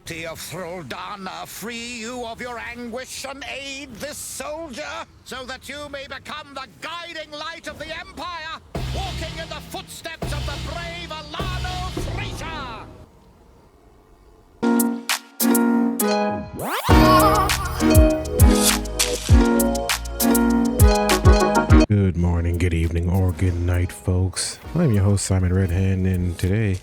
bounty of Thraldana free you of your anguish and aid this soldier, so that you may become the guiding light of the Empire, walking in the footsteps of the brave Alano Thracia? Good morning, good evening, or good night, folks. I'm your host, Simon Redhand, and today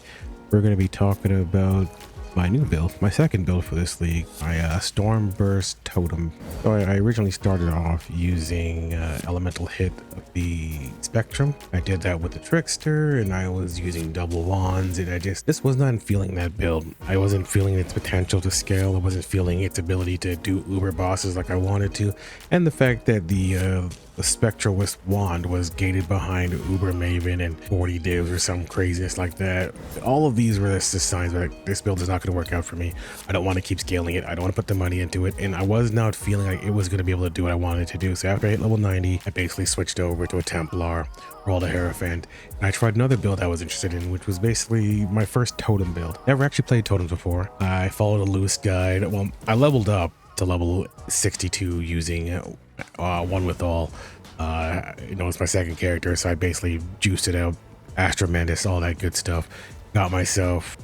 we're going to be talking about my new build, my second build for this league, my Stormburst Totem. So I originally started off using Elemental Hit of the Spectrum. I did that with the Trickster, and I was using double wands, and this was not feeling that build. I wasn't feeling its potential to scale. I wasn't feeling its ability to do uber bosses like I wanted to, and the fact that the Spectral Wisp wand was gated behind Uber Maven and 40 divs or some craziness like that. All of these were just signs that this build is not going to work out for me. I don't want to keep scaling it. I don't want to put the money into it, and I was not feeling like it was going to be able to do what I wanted to do. So after I hit level 90, I basically switched over to a Templar, rolled a Hierophant, and I tried another build I was interested in, which was basically my first Totem build. Never actually played Totems before. I followed a loose guide. Well, I leveled up to level 62 using one with all. It's my second character, so I basically juiced it out, Astromendus, all that good stuff. Got myself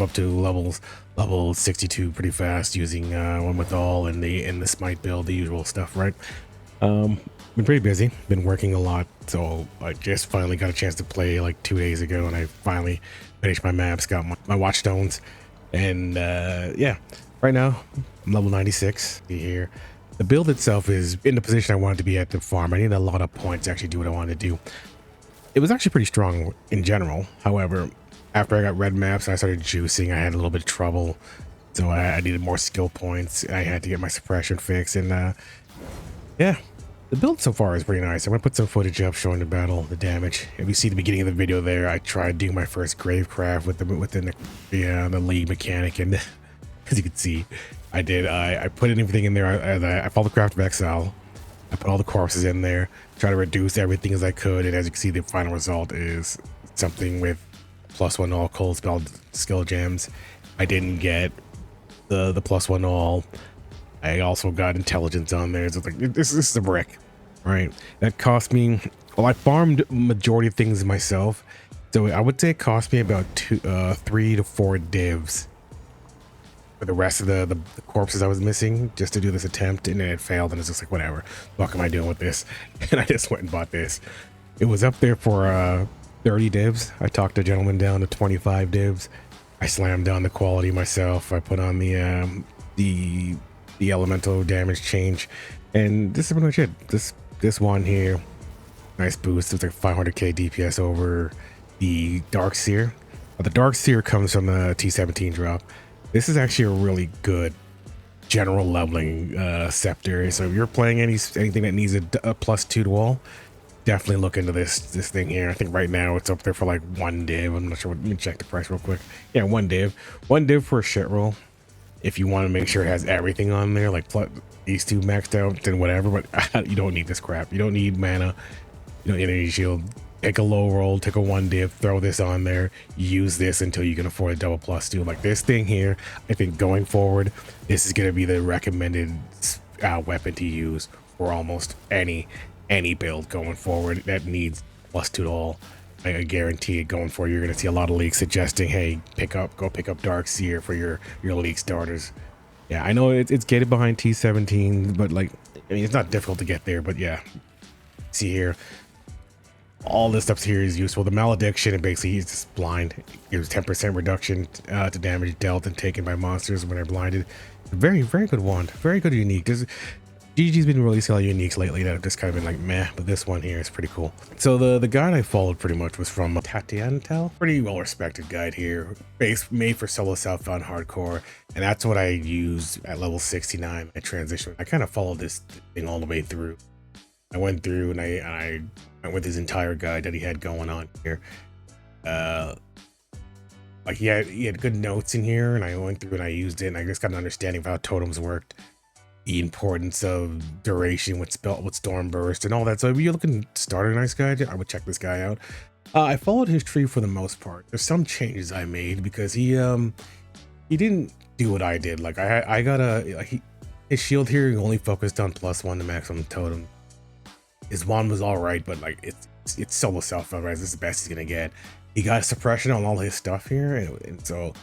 up to level 62 pretty fast using one with all and the smite build, the usual stuff, right? Been pretty busy, been working a lot, so I just finally got a chance to play like 2 days ago, and I finally finished my maps, got my watchstones, and yeah, right now I'm level 96 here. The build itself is in the position I wanted to be at the farm. I needed a lot of points to actually do what I wanted to do. It was actually pretty strong in general. However, after I got red maps and I started juicing, I had a little bit of trouble. So I needed more skill points. I had to get my suppression fixed. And yeah, the build so far is pretty nice. I'm going to put some footage up showing the battle, the damage. If you see the beginning of the video there, I tried doing my first Gravecraft within the league mechanic. And as you can see, I did. I put everything in there. I followed the craft of Exile. I put all the corpses in there, try to reduce everything as I could, and as you can see, the final result is something with +1 all cold spell skill gems. I didn't get the +1 all. I also got intelligence on there. So it's like this is a brick, right? That cost me. Well, I farmed majority of things myself, so I would say it cost me about 3 to 4 divs. For the rest of the corpses I was missing just to do this attempt, and then it failed, and it's just like, whatever, what am I doing with this? And I just went and bought this. It was up there for 30 divs. I talked a gentleman down to 25 divs. I slammed down the quality myself. I put on the elemental damage change, and this is pretty much it. This one here, nice boost. It's like 500k DPS over the Dark Seer. The Dark Seer comes from the T17 drop. This is actually a really good general leveling scepter. So if you're playing anything that needs a +2 to all, definitely look into this thing here. I think right now it's up there for like 1 div. I'm not sure. Let me check the price real quick. Yeah, 1 div. 1 div for a shit roll. If you want to make sure it has everything on there, like these two maxed out, then whatever. But you don't need this crap. You don't need mana. You don't need energy shield. Take a low roll, take a 1 div, throw this on there, use this until you can afford a double +2. Like this thing here, I think going forward, this is going to be the recommended weapon to use for almost any build going forward that needs +2 to all. I guarantee it going forward, you're going to see a lot of leaks suggesting, hey, go pick up Dark Seer for your league starters. Yeah, I know it's gated behind T17, but like, I mean, it's not difficult to get there, but yeah, see here. All this stuff here is useful. The malediction, and basically he's just blind. It gives 10% reduction to damage dealt and taken by monsters when they're blinded. Very, very good wand. Very good unique. GG's been releasing a lot of uniques lately that have just kind of been like meh, but this one here is pretty cool. So the guide I followed pretty much was from Tatiantel. Pretty well respected guide here. Made for solo self-found hardcore, and that's what I used at level 69. I transitioned. I kind of followed this thing all the way through. I went through and I went with his entire guide that he had going on here. Like he had good notes in here, and I went through and I used it, and I just got an understanding of how totems worked, the importance of duration with Stormburst and all that. So if you're looking to start a nice guide, I would check this guy out. I followed his tree for the most part. There's some changes I made because he he didn't do what I did. Like I got his shield here only focused on +1 to maximum totem. His wand was all right, but like it's solo self res. This is the best he's gonna get. He got suppression on all his stuff here, and so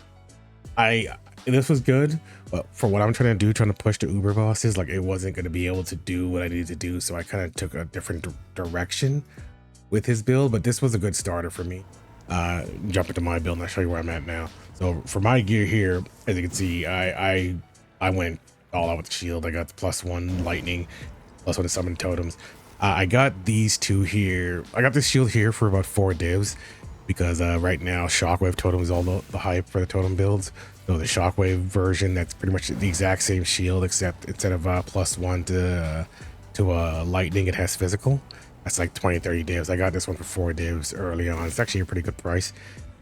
this was good, but for what I'm trying to push the Uber bosses, like it wasn't going to be able to do what I needed to do, so I kind of took a different direction with his build. But this was a good starter for me. Jump into my build and I'll show you where I'm at now. So for my gear here, as you can see, I went all out with the shield. I got the +1 lightning, +1 to summon totems. I got these two here. I got this shield here for about 4 divs because right now Shockwave totem is all the hype for the totem builds. So the Shockwave version, that's pretty much the exact same shield, except instead of +1 to lightning, it has physical. That's like 20-30 divs. I got this one for 4 divs early on. It's actually a pretty good price.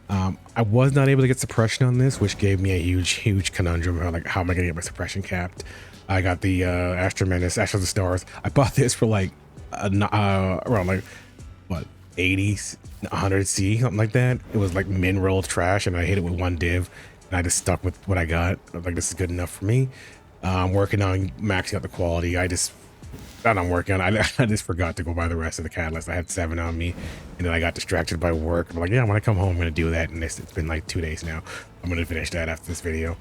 I was not able to get suppression on this, which gave me a huge conundrum. Like, how am I gonna get my suppression capped? I got the Astra Menace, Ashes of the Stars. I bought this for like around like what 80, 100 C, something like that. It was like min roll trash, and I hit it with 1 div. And I just stuck with what I got. I was like, this is good enough for me. I'm working on maxing out the quality. I just forgot to go buy the rest of the catalyst. I had 7 on me, and then I got distracted by work. I'm like, yeah, when I come home, I'm gonna do that. And it's been like 2 days now. I'm gonna finish that after this video.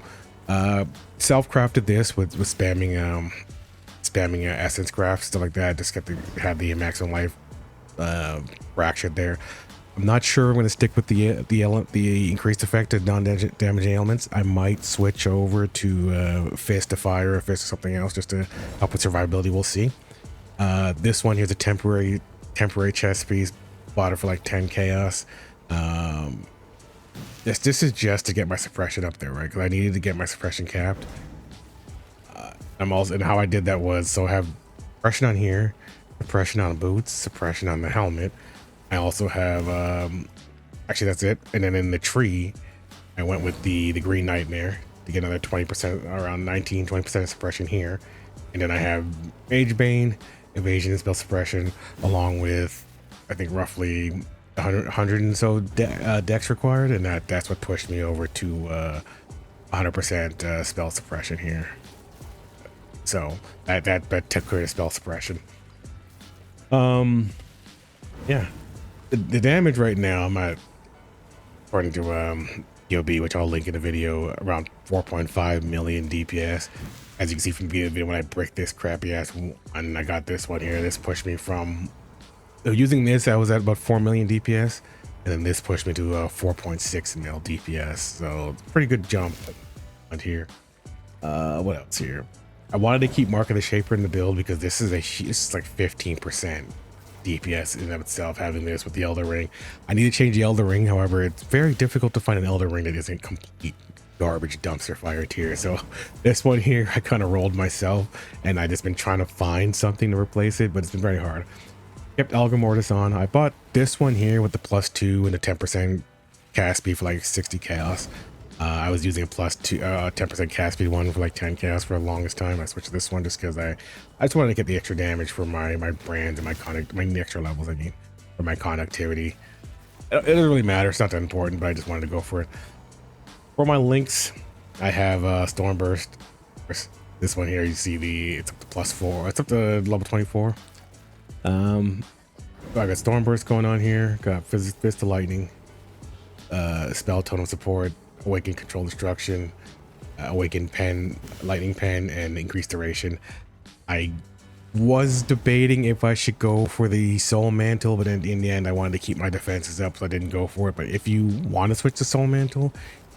Self-crafted this with spamming essence craft, stuff like that. Just have the maximum life fraction there. I'm not sure I'm going to stick with the increased effect of non-damaging elements. I might switch over to Fist of Fire or Fist or something else just to help with survivability. We'll see. This one here's a temporary chest piece. Bought it for like 10 chaos. This is just to get my suppression up there, right? Because I needed to get my suppression capped. And how I did that was, so I have suppression on here, suppression on boots, suppression on the helmet. I also have actually that's it. And then in the tree, I went with the Green Nightmare to get another 20%, around 19-20% of suppression here. And then I have Mage Bane, evasion and spell suppression, along with I think roughly 100 and so dex required, and that's what pushed me over to 100% spell suppression here. So that took care of spell suppression. Yeah. The damage right now, I'm at, according to EOB, which I'll link in the video, around 4.5 million DPS. As you can see from the beginning of the video, when I brick this crappy ass, and I got this one here, this pushed me from, using this, I was at about 4 million DPS, and then this pushed me to 4.6 mil DPS. So it's a pretty good jump on here. What else here? I wanted to keep Mark of the Shaper in the build because this is like 15%. DPS in and of itself, having this with the Elder Ring. I need to change the Elder Ring, however, it's very difficult to find an Elder Ring that isn't complete garbage dumpster fire tier. So this one here, I kind of rolled myself, and I just been trying to find something to replace it, but it's been very hard. Kept Alga Mortis on. I bought this one here with the +2 and the 10% cast speed for like 60 chaos. I was using a +2 10% cast speed one for like 10 chaos for the longest time. I switched to this one just because I just wanted to get the extra damage for my brand and my extra levels, I mean, for my conductivity. It doesn't really matter, it's not that important, but I just wanted to go for it. For my links, I have Stormburst. This one here, you see it's up to +4, it's up to level 24. I got Stormburst going on here, got Fist of Lightning, Spell Totem Support, Awaken Control Destruction, Awaken Pen, Lightning Pen, and Increased Duration. I was debating if I should go for the Soul Mantle, but in the end I wanted to keep my defenses up, so I didn't go for it. But if you want to switch to Soul Mantle,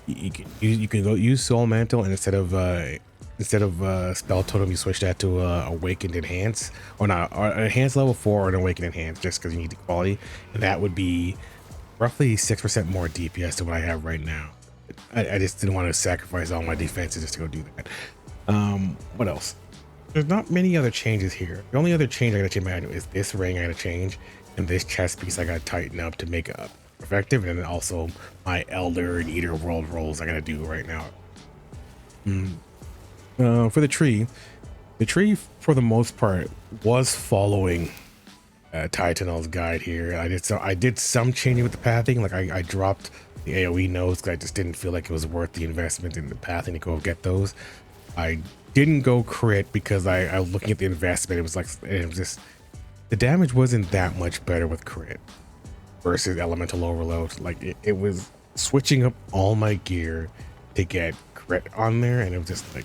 you can go use Soul Mantle, and instead of Spell Totem, you switch that to Awakened Enhance, or not, or Enhance level 4 or an Awakened Enhance, just because you need the quality, and that would be roughly 6% more DPS than what I have right now. I just didn't want to sacrifice all my defenses just to go do that. What else? There's not many other changes here. The only other change I gotta change my item is this ring I gotta change, and this chest piece I gotta tighten up to make it effective, and then also my Elder and Eater World rolls I gotta do right now. For the tree for the most part was following Titanal's guide here. I did some changing with the pathing. Like I dropped the AoE nodes, because I just didn't feel like it was worth the investment in the pathing to go get those. I didn't go crit because I was looking at the investment. It was like, it was just, the damage wasn't that much better with crit versus elemental overload. Like it was switching up all my gear to get crit on there, and it was just like,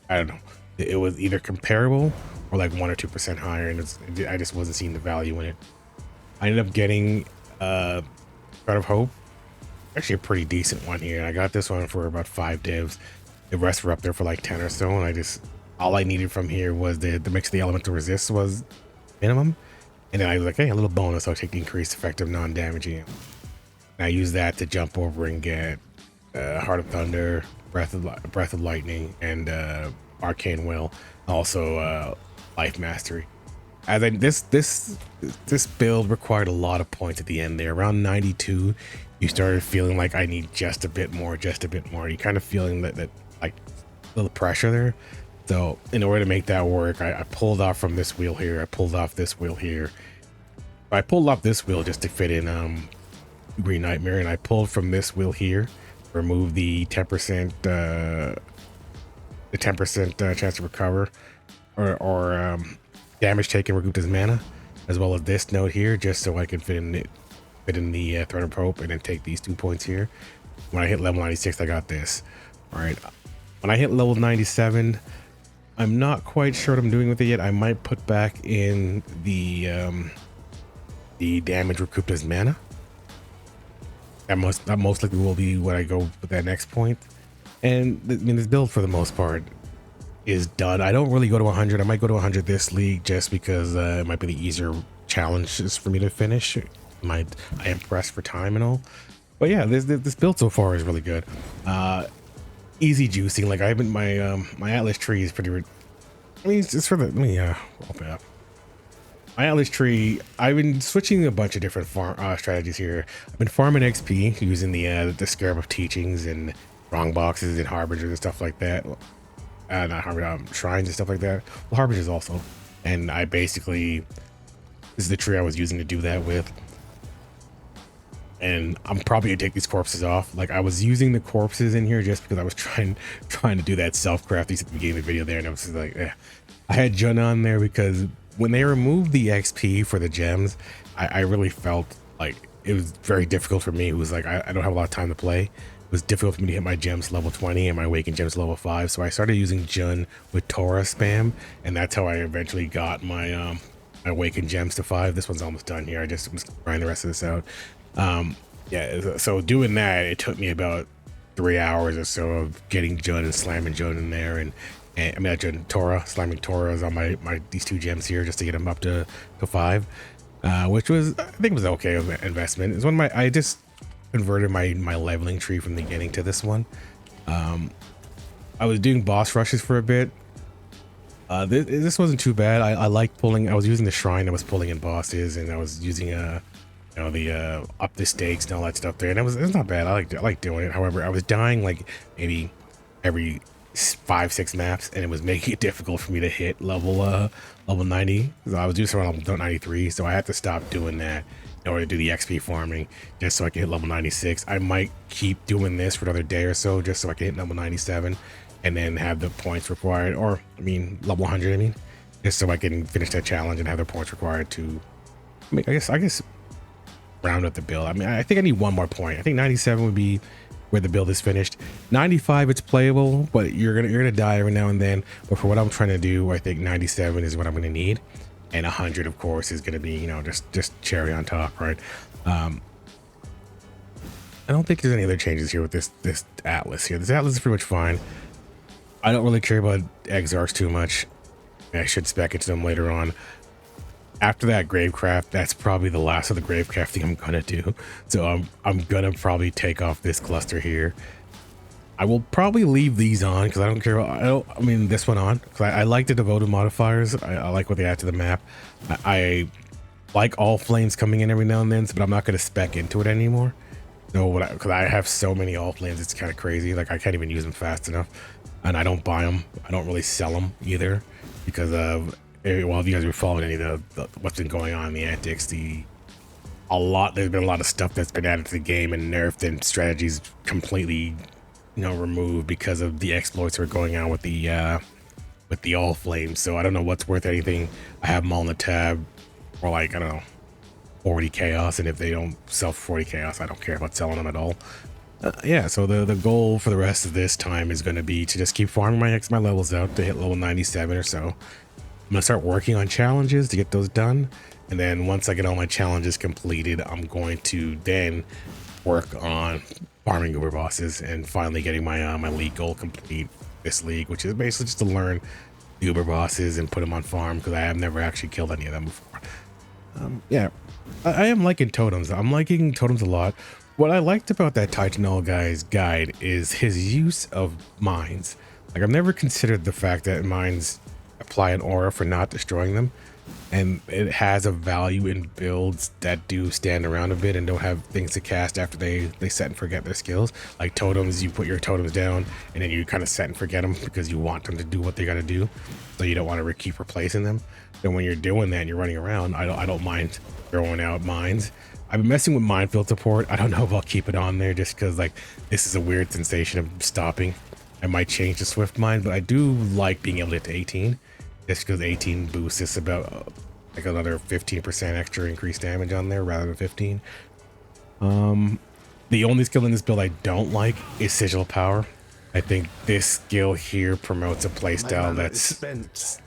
I don't know, it was either comparable or like 1 or 2% higher, and I just wasn't seeing the value in it. I ended up getting Thread of Hope, actually a pretty decent one here. I got this one for about 5 divs. The rest were up there for like 10 or so, and all I needed from here was the mix of the elemental resist was minimum, and then I was like, hey, a little bonus, I'll take the increased effective non-damaging. And I used that to jump over and get Heart of Thunder, Breath of Lightning, and Arcane Will, also Life Mastery. As this build required a lot of points at the end there. Around 92, you started feeling like I need just a bit more. You kind of feeling that like a little pressure there. So in order to make that work, I pulled off from this wheel here. I pulled off this wheel here. I pulled off this wheel just to fit in Green Nightmare, and I pulled from this wheel here, remove the 10% chance to recover or damage taken recouped as mana, as well as this note here, just so I can fit in the Thread of Hope and then take these 2 points here. When I hit level 96, I got this. All right, when I hit level 97, I'm not quite sure what I'm doing with it yet. I might put back in the damage recouped as mana. That most likely will be what I go with that next point. And I mean, this build for the most part is done. I don't really go to 100. I might go to 100 this league just because it might be the easier challenges for me to finish. I am pressed for time and all. But yeah, this build so far is really good. Easy juicing. Like I've been my Atlas tree is pretty. I mean, it's for the. Let me open it up. My Atlas tree, I've been switching a bunch of different strategies here. I've been farming XP using the Scarab of Teachings and Wrong Boxes and Harbingers and stuff like that. Not Harbinger, shrines and stuff like that. Well, Harbingers also. And I basically, this is the tree I was using to do that with. And I'm probably gonna take these corpses off. Like I was using the corpses in here just because I was trying to do that self-craft at the beginning of the video there, and I was just like, eh. I had Jun on there because when they removed the XP for the gems, I really felt like it was very difficult for me. It was like I don't have a lot of time to play. It was difficult for me to hit my gems level 20 and my awakened gems level 5. So I started using Jun with Torah spam, and that's how I eventually got my my awakened gems to 5. This one's almost done here. I just was trying the rest of this out. Yeah, so doing that, it took me about 3 hours or so of getting Jun and slamming Jun in there, and I mean, Jun Torah, slamming Torahs on my these 2 gems here just to get them up to 5, which was, I think, was okay investment. It's one of I just converted my leveling tree from the beginning to this one. I was doing boss rushes for a bit. This wasn't too bad. I liked pulling. I was using the shrine that was pulling in bosses, and I was using the up the stakes and all that stuff there, and it was not bad. I liked doing it. However, I was dying like maybe every 5-6 maps, and it was making it difficult for me to hit level 90. So I was just around level 93, so I had to stop doing that in order to do the XP farming, just so I can hit level 96. I might keep doing this for another day or so, just so I can hit level 97 and then have the points required, or I mean level 100. I mean, just so I can finish that challenge and have the points required to. I mean, I guess round up the build. I mean, I think I need one more point. I think 97 would be where the build is finished. 95, it's playable, but you're gonna die every now and then. But for what I'm trying to do, I think 97 is what I'm gonna need, and 100, of course, is gonna be, you know, just cherry on top, right? I don't think there's any other changes here with this Atlas here. This Atlas is pretty much fine. I don't really care about Exarchs too much. I should spec into them later on. After that Gravecraft, that's probably the last of the Gravecrafting I'm gonna do. So I'm gonna probably take off this cluster here. I will probably leave these on because I don't care about, I mean this one on because I like the devoted modifiers. I like what they add to the map. I like all flames coming in every now and then, but I'm not gonna spec into it anymore. So because I have so many all flames, it's kind of crazy. Like I can't even use them fast enough, and I don't buy them. I don't really sell them either because of. Well, if you guys were following any of the what's been going on in the antics, the there's been a lot of stuff that's been added to the game and nerfed, and strategies completely, removed because of the exploits that are going on with the all flames. So I don't know what's worth anything. I have them all in the tab for like, I don't know, 40 chaos, and if they don't sell for 40 chaos, I don't care about selling them at all. Yeah, so the goal for the rest of this time is going to be to just keep farming my levels out to hit level 97 or so. I'm going to start working on challenges to get those done, and then once I get all my challenges completed, I'm going to then work on farming uber bosses and finally getting my my league goal complete this league, which is basically just to learn the uber bosses and put them on farm, because I have never actually killed any of them before. Yeah, I am liking Totems. I'm liking Totems a lot. What I liked about that Titanol guy's guide is his use of mines. Like, I've never considered the fact that mines apply an aura for not destroying them, and it has a value in builds that do stand around a bit and don't have things to cast after they set and forget their skills. Like totems, you put your totems down and then you kind of set and forget them because you want them to do what they got to do, so you don't want to keep replacing them. And when you're doing that and you're running around, I don't mind throwing out mines. I've been messing with minefield support. I don't know if I'll keep it on there just because, like, this is a weird sensation of stopping. I might change to swift mine, but I do like being able to get to 18, just because 18 boosts us about like another 15% extra increased damage on there rather than 15. The only skill in this build I don't like is sigil power. I think this skill here promotes a playstyle that's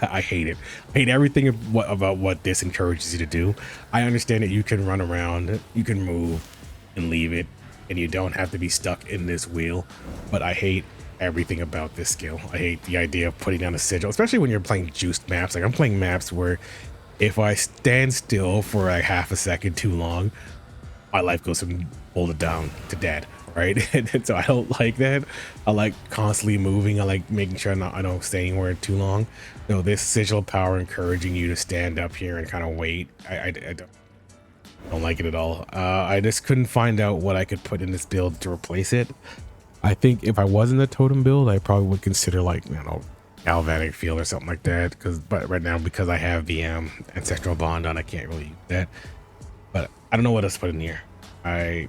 I hate it. I hate everything about what this encourages you to do. I understand that you can run around, you can move and leave it, and you don't have to be stuck in this wheel, but I hate everything about this skill. I hate the idea of putting down a sigil, especially when you're playing juiced maps. Like, I'm playing maps where if I stand still for like half a second too long, my life goes from hold it down to dead, right? And so I don't like that. I like constantly moving. I like making sure I don't stay anywhere too long. No, this sigil power encouraging you to stand up here and kind of wait. I don't like it at all. I just couldn't find out what I could put in this build to replace it. I think if I was in the totem build, I probably would consider, like, you know, galvanic field or something like that. But right now, because I have the ancestral bond on, I can't really use that. But I don't know what else to put in here. I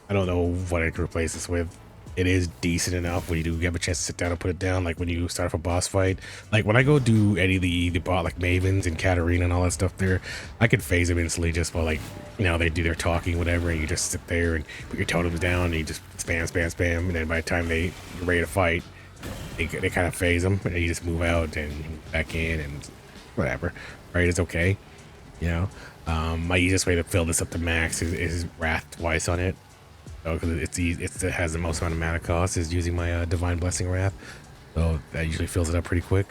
don't know what I could replace this with. It is decent enough when you do have a chance to sit down and put it down, like when you start off a boss fight. Like when I go do any of the bot, like Mavens and Katarina and all that stuff there, I could phase them instantly just by, like, you know, they do their talking, whatever, and you just sit there and put your totems down and you just spam, and then by the time you're ready to fight, they kind of phase them and you just move out and back in and whatever, right? It's okay, you know. My easiest way to fill this up to max is Wrath twice on it. Because it has the most amount of mana cost is using my Divine Blessing Wrath, so that usually fills it up pretty quick.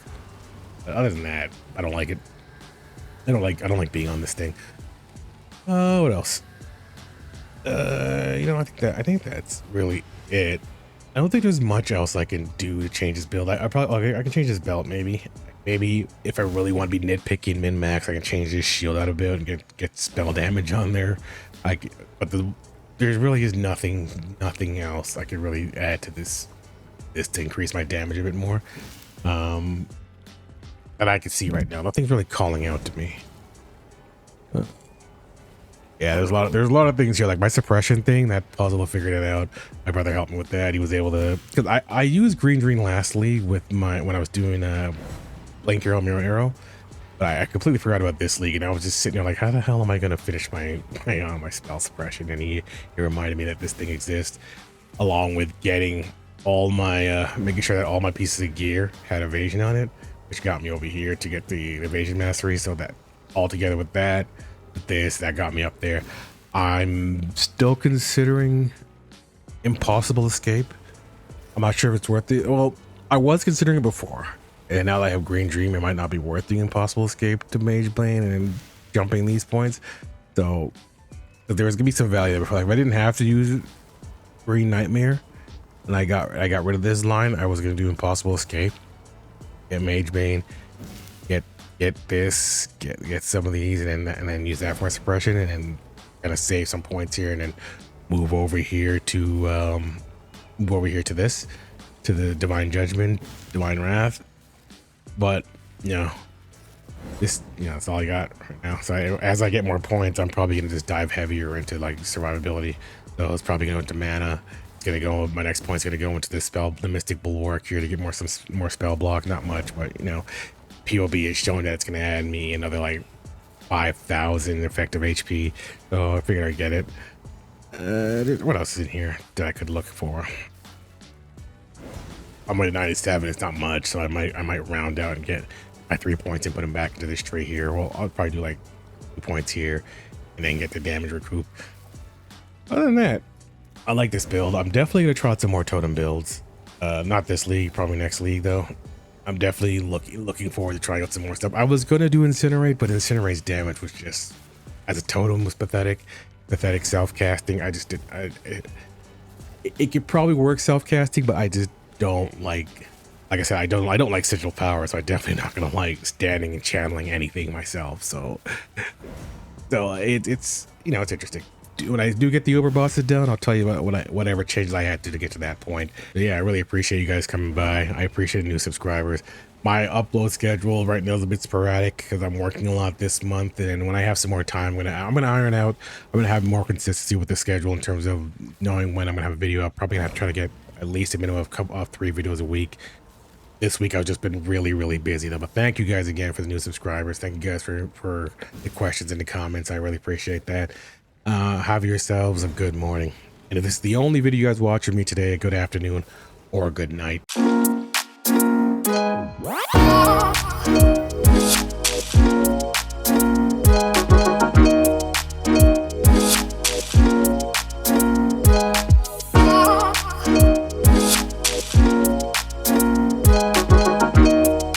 But other than that, I don't like it. I don't like being on this thing. What else? You know, I think that's really it. I don't think there's much else I can do to change this build. I can change this belt maybe. Maybe if I really want to be nitpicking min max, I can change this shield out a bit and get spell damage on there. There really is nothing else I could really add to this to increase my damage a bit more. That I can see right now. Nothing's really calling out to me. Yeah, there's a lot of things here, like my suppression thing. That puzzle, to figure that out. My brother helped me with that. He was able to, because I used Green Dream lastly with when I was doing Blink Arrow, Mirror Arrow. But I completely forgot about this league, and I was just sitting there like, how the hell am I going to finish my spell suppression? And he reminded me that this thing exists, along with getting all my making sure that all my pieces of gear had evasion on it, which got me over here to get the evasion mastery. So that all together with that, that got me up there. I'm still considering Impossible Escape. I'm not sure if it's worth it. Well, I was considering it before. And now that I have Green Dream, it might not be worth the Impossible Escape to Mage Blade and jumping these points. So there's gonna be some value there. Like, if I didn't have to use Green Nightmare, and I got rid of this line, I was gonna do Impossible Escape, get Mage Bane, get this, get some of these, and then use that for suppression, and then kind of save some points here, and then move over here to this, to the Divine Judgment, Divine Wrath. But, you know, this, that's all I got right now. So as I get more points, I'm probably gonna just dive heavier into like survivability. So it's probably going to mana. It's gonna go. My next point's gonna go into the Mystic Bulwark here to get more spell block. Not much, but POB is showing that it's gonna add me another like 5,000 effective HP. So I figured I'd get it. What else is in here that I could look for? I'm at 97. It's not much, so I might round out and get my 3 points and put them back into this tree here. Well, I'll probably do like 2 points here and then get the damage recoup. Other than that, I like this build. I'm definitely gonna try out some more totem builds. Not this league, probably next league though. I'm definitely looking forward to trying out some more stuff. I was gonna do Incinerate, but Incinerate's damage was just, as a totem, was pathetic. Pathetic self-casting. I just did. It could probably work self-casting, but I just don't like I said, I don't like sigil power, so I'm definitely not gonna like standing and channeling anything myself. So it's it's interesting. When I do get the Uber bosses done, I'll tell you about whatever changes I had to get to that point. But yeah, I really appreciate you guys coming by. I appreciate new subscribers. My upload schedule right now is a bit sporadic because I'm working a lot this month, and when I have some more time, I'm gonna iron out. I'm gonna have more consistency with the schedule in terms of knowing when I'm gonna have a video. I'm probably gonna have to try to get at least a minimum of 3 videos a week. This week I've just been really busy though. But thank you guys again for the new subscribers. Thank you guys for the questions and the comments. I really appreciate that. Have yourselves a good morning. And if this is the only video you guys watch of me today, a good afternoon or a good night.